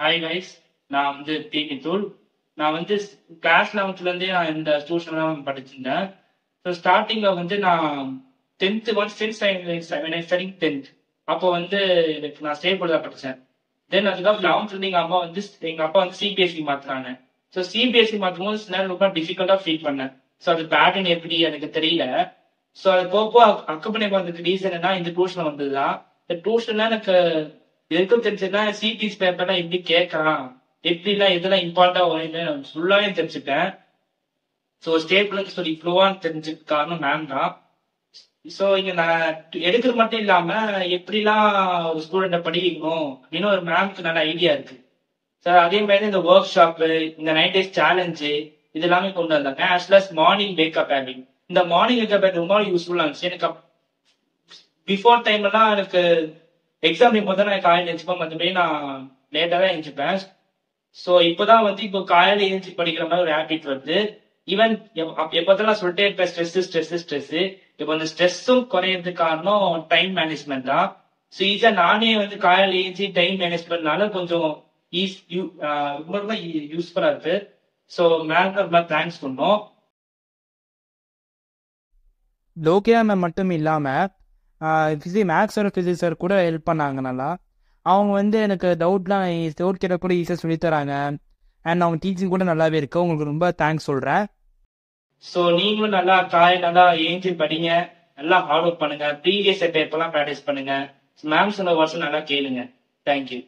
Hi guys. நான் வந்து B K. தூள். நான் வந்து கிளாஸ் 11th நான் இந்த டியூஷன்ல தான் படிச்சிருந்தேன். ஸோ ஸ்டார்டிங்ல வந்து நான் 10th once since studying 10th அப்போ வந்து எனக்கு நான் ஸ்டேட் போர்டு தான் படித்தேன். தென் அதுக்கப்புறம் 11th எங்க அப்பா வந்து சிபிஎஸ்சி மாத்துறாங்க. ஸோ சிபிஎஸ்சி மாற்றும் போது சில நேரம் ரொம்ப டிஃபிகல்ட்டா ஃபீல் பண்ணேன். ஸோ அது பேட்டர்ன் எப்படி எனக்கு தெரியல. ஸோ அது போக அக்கப்பனை பார்த்ததுக்கு ரீசன் என்ன, இந்த டியூஷன் வந்ததுதான். இந்த டியூஷன்ல எனக்கு எதுக்கும் தெரிஞ்சதுன்னா சிபிஎஸ் பேப்பர்லாம் எப்படி கேட்கலாம், எப்படிலாம் இதெல்லாம் இம்பார்ட்டா வரும் ஃபுல்லாவே தெரிஞ்சுட்டேன். ஸோ ஸ்டேபிள்னு சொல்லி ஃப்ளோவான்னு தெரிஞ்சதுக்கு காரணம் மேம் தான். ஸோ இங்க நான் எடுக்கிறது மட்டும் இல்லாம எப்படிலாம் ஒரு ஸ்டூடெண்ட்டை படிக்கணும் அப்படின்னு ஒரு மேம்க்கு நல்ல ஐடியா இருக்கு. ஸோ அதே மாதிரி இந்த ஒர்க் ஷாப்பு, இந்த 9 days சேலஞ்சு இது எல்லாமே கொண்டு வந்தாங்க. As well as morning wake up habit. இந்த மார்னிங் வேக்கப் ஹேபிட் ரொம்ப யூஸ்ஃபுல்லா இருந்துச்சு எனக்கு. பிஃபோர் டைம்லாம் எனக்கு எக்ஸாம் இப்போ தான் நான் காலையில் எழுந்திப்பேன், மற்றபடி நான் லேட்டாக தான் எழுந்திப்பேன். ஸோ இப்போதான் வந்து இப்போ காலையில் எழுந்திச்சு படிக்கிற மாதிரி ஒரு ஹேபிட் வருது. ஈவன் எப்போதான் சொல்லிட்டே இருப்பேன் ஸ்ட்ரெஸ். இப்போ அந்த ஸ்ட்ரெஸ்ஸும் குறையிறதுக்கு காரணம் டைம் மேனேஜ்மெண்ட் தான். ஸோ ஈஸியாக நானே வந்து காலையில் எழுந்திச்சு டைம் மேனேஜ்மெண்ட்னால கொஞ்சம் ரொம்ப ரொம்ப யூஸ்ஃபுல்லாக இருக்கு. ஸோ மேம்க்கு ரொம்ப தேங்க்ஸ் பண்ணோம். லோக்கியா மேம் மட்டும் இல்லாமல் மேக்ஸ் சார் ஃபிசிக்ஸ் சார் கூட ஹெல்ப் பண்ணாங்க நல்லா. அவங்க வந்து எனக்கு டவுட்லாம் டவுட் கேட்ட கூட ஈஸியாக சொல்லித்தராங்க. அண்ட் அவங்க டீச்சிங் கூட நல்லாவே இருக்கு. உங்களுக்கு ரொம்ப தேங்க்ஸ் சொல்கிறேன். ஸோ நீங்களும் நல்லா ஏஞ்சி படிங்க, நல்லா ஹார்ட் ஒர்க் பண்ணுங்க, ப்ரீவியஸ் பேப்பர்லாம் ப்ராக்டிஸ் பண்ணுங்க, மேம் சொன்ன வருஷம் நல்லா கேளுங்க. தேங்க்யூ.